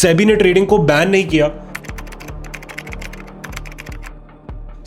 सेबी ने ट्रेडिंग को बैन नहीं किया,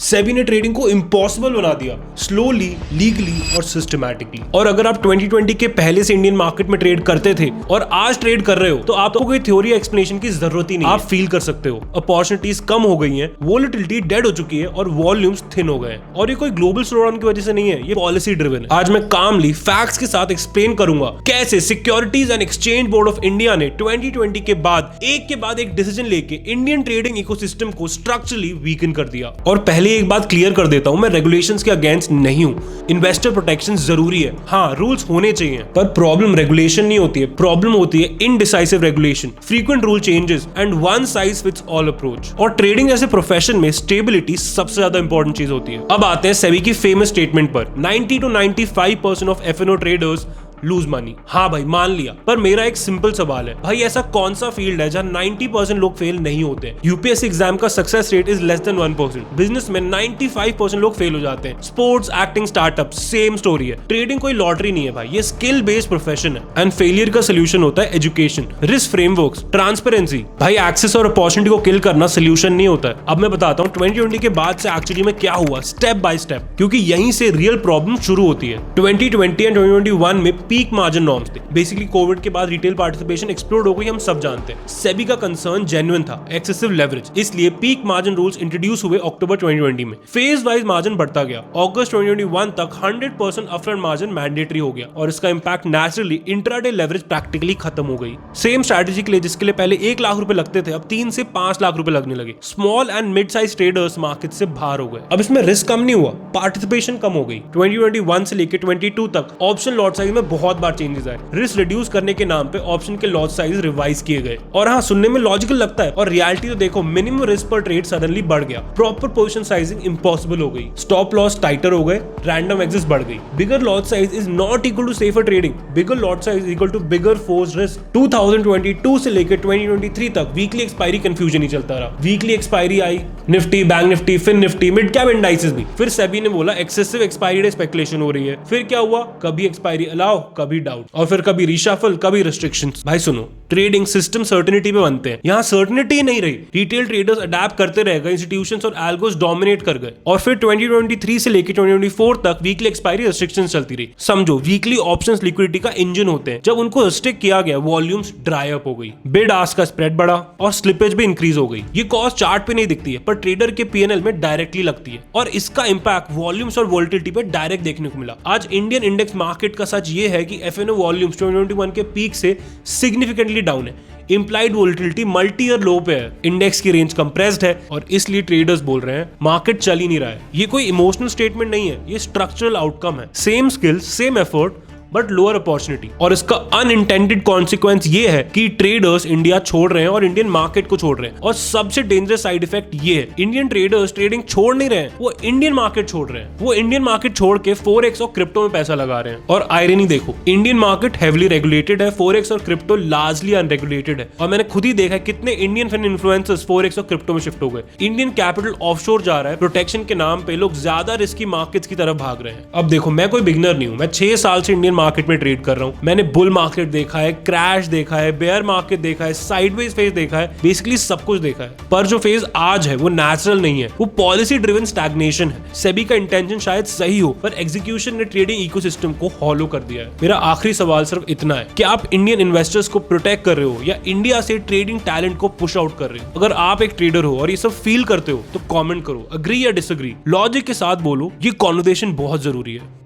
सेबी ने ट्रेडिंग को इम्पॉसिबल बना दिया, स्लोली, लीगली और सिस्टमैटिकली। और अगर आप 2020 के पहले से इंडियन मार्केट में ट्रेड करते थे और आज ट्रेड कर रहे हो तो आपको कोई थ्योरी एक्सप्लेनेशन की जरूरत ही नहीं। आप फील कर सकते हो अपॉर्चुनिटीज कम हो गई हैं, वोलेटिलिटी डेड हो चुकी है और वॉल्यूम्स थिन हो गए हैं। और ये कोई ग्लोबल स्लोडाउन की वजह से नहीं है, ये पॉलिसी ड्रिवन है। आज मैं कामली फैक्ट्स के साथ एक्सप्लेन करूंगा कैसे securities and exchange board of India ने 2020 के बाद एक डिसीजन लेके इंडियन ट्रेडिंग इकोसिस्टम को स्ट्रक्चरली वीकन कर दिया। और पहले एक बात क्लियर कर देता हूं, मैं रेगुलेशंस के अगेंस्ट नहीं हूं। इन्वेस्टर प्रोटेक्शन जरूरी है, हाँ रूल्स होने चाहिए, पर प्रॉब्लम रेगुलेशन नहीं होती है, प्रॉब्लम होती है indecisive regulation, frequent rule changes and one size fits all approach. और ट्रेडिंग जैसे प्रोफेशन में स्टेबिलिटी सबसे ज्यादा इंपॉर्टेंट चीज होती है। अब आते हैं सेबी की फेमस स्टेटमेंट पर, 90 to 95% of FNO traders lose money. हाँ भाई मान लिया, पर मेरा एक सिंपल सवाल है, भाई ऐसा कौन सा फील्ड है जहां 90% लोग फेल नहीं होते? यूपीएससी एग्जाम का success rate is less than 1%, business में 95% लोग फेल हो जाते हैं, sports, acting, startup same story है। ट्रेडिंग कोई लॉटरी नहीं है भाई, ये स्किल बेस्ड प्रोफेशन है। एंड फेलियर का सोल्यूशन होता है एजुकेशन, रिस्क फ्रेमवर्क्स, ट्रांसपेरेंसी। भाई एक्सेस और अपॉर्चुनिटी को किल करना सोल्यूशन नहीं होता है। अब मैं बताता हूँ 2020 के बाद से एक्चुअली में क्या हुआ स्टेप बाय स्टेप, क्योंकि यहीं से रियल प्रॉब्लम शुरू होती है। 2020 एंड 2021 में पीक मार्जिन नॉर्म्स थे। बेसिकली कोविड के बाद रिटेल पार्टिसिपेशन एक्सप्लोड हो गई, हम सब जानते हैं। सेबी का कंसर्न जेन्युइन था, एक्सेसिव लेवरेज, इसलिए पीक मार्जिन रूल्स इंट्रोड्यूस हुए अक्टूबर 2020 में। फेज वाइज मार्जिन बढ़ता गया, अगस्त 2021 तक 100% अपफ्रंट मार्जिन मैंडेटरी हो गया और इसका impact naturally intraday leverage practically खत्म हो गई। सेम स्ट्रेटजी के लिए जिसके लिए पहले 1 लाख रुपए लगते थे, अब 3 से 5 लाख रुपए लगने लगे। Small and mid size traders market से बाहर हो गए। अब इसमें रिस्क कम नहीं हुआ, पार्टिसिपेशन कम हो गई। 2021 से लेकर 22 तक ऑप्शन लॉट साइज में बहुत बार चेंजेस आए। रिस्क रिड्यूस करने के नाम पे ऑप्शन के लॉट साइज रिवाइज किए गए। और हाँ, सुनने में लॉजिकल लगता है और रियलिटी तो देखो, मिनिमम रिस्क पर ट्रेड सडनली बढ़ गया, प्रॉपर पोजीशन साइजिंग इंपॉसिबल हो गई, स्टॉप लॉस टाइटर हो गए, रैंडम एग्जिट बढ़ गई। Bigger lot size is not equal to safer trading, bigger lot size is equal to bigger force risk. 2022 से लेकर 2023 तक वीकली एक्सपायरी कंफ्यूजन ही चलता रहा। वीकली एक्सपायरी आई, Nifty, bank Nifty, fin Nifty, mid cap indices भी। फिर सेबी ने बोला एक्सेसिव एक्सपायरी डे स्पेकुलेशन हो रही है। फिर क्या हुआ, कभी एक्सपायरी अलाउ, कभी डाउट, और फिर कभी रिशफल, कभी रिस्ट्रिक्शंस। भाई सुनो, ट्रेडिंग सिस्टम सर्टेनिटी पे बनते हैं, यहाँ सर्टेनिटी नहीं रही। रिटेल ट्रेडर्स अडैप्ट करते रह गए, इंस्टीट्यूशंस और एल्गोस डोमिनेट कर गए। और फिर 2023 से लेकर 2024 तक वीकली एक्सपायरी रिस्ट्रिक्शंस चलती रही। समझो, वीकली ऑप्शंस लिक्विडिटी का इंजन होते हैं, जब उनको रिस्ट्रिक्ट किया गया, वॉल्यूम्स ड्राई अप हो गई, बिड आस्क का स्प्रेड बढ़ा और स्लिपेज भी इंक्रीज हो गई। ये कॉस्ट चार्ट पे नहीं दिखती है, पर ट्रेडर के पीएनएल में डायरेक्टली लगती है और इसका इंपैक्ट वॉल्यूम्स और वोलेटिलिटी पे डायरेक्ट देखने को मिला। आज इंडियन इंडेक्स मार्केट का सच ये है कि एफएनओ वॉल्यूम्स 2021 के पीक से सिग्निफिकेंटली डाउन है। इंप्लाइड वोलेटिलिटी मल्टी ईयर लो पे है, इंडेक्स की रेंज कंप्रेस्ड है और इसलिए ट्रेडर्स बोल रहे हैं मार्केट चल ही नहीं रहा है। ये कोई इमोशनल स्टेटमेंट नहीं है, ये स्ट्रक्चरल आउटकम है। Same skills, same effort, but lower opportunity. और इसका अनइंटेंडेड कॉन्सिक्वेंस ये है कि ट्रेडर्स इंडिया छोड़ रहे हैं और इंडियन मार्केट को छोड़ रहे हैं। और सबसे डेंजरस साइड इफेक्ट ये है, इंडियन ट्रेडर्स ट्रेडिंग छोड़ नहीं रहे हैं, वो इंडियन मार्केट छोड़ रहे हैं। वो इंडियन मार्केट छोड़ के फोरेक्स और क्रिप्टो में पैसा लगा रहे हैं। और आयरनी देखो, इंडियन मार्केट हेवली रेगुलेटेड है, फोरेक्स और क्रिप्टो लार्जली अनरेगुलेटेड है। और मैंने खुद ही देखा है कितने इंडियन फिन इन्फ्लुएंसर्स फोरेक्स और क्रिप्टो में शिफ्ट हो गए। इंडियन कैपिटल ऑफशोर जा रहा है, प्रोटेक्शन के नाम पे लोग ज्यादा रिस्की मार्केट्स की तरफ भाग रहे हैं। अब देखो, मैं कोई बिगिनर नहीं हूं, मैं 6 साल से इंडियन मार्केट में ट्रेड कर रहा हूं। मैंने बुल मार्केट देखा है, क्रैश देखा है, बेयर मार्केट देखा है, साइडवेज फेज देखा है, बेसिकली सब कुछ देखा है। पर जो फेज आज है वो नेचुरल नहीं है, वो पॉलिसी ड्रिवन स्टैग्नेशन है। सेबी का इंटेंशन शायद सही हो, पर एग्जीक्यूशन ने ट्रेडिंग इकोसिस्टम को हॉलो कर दिया है। मेरा आखिरी सवाल सिर्फ इतना है कि आप इंडियन इन्वेस्टर्स को प्रोटेक्ट कर रहे हो या इंडिया से ट्रेडिंग टैलेंट को पुश आउट कर रहे हो? अगर आप एक ट्रेडर हो और ये सब फील करते हो तो कमेंट करो, अग्री या डिसएग्री, लॉजिक के साथ बोलो। ये कॉन्वर्सेशन बहुत जरूरी है।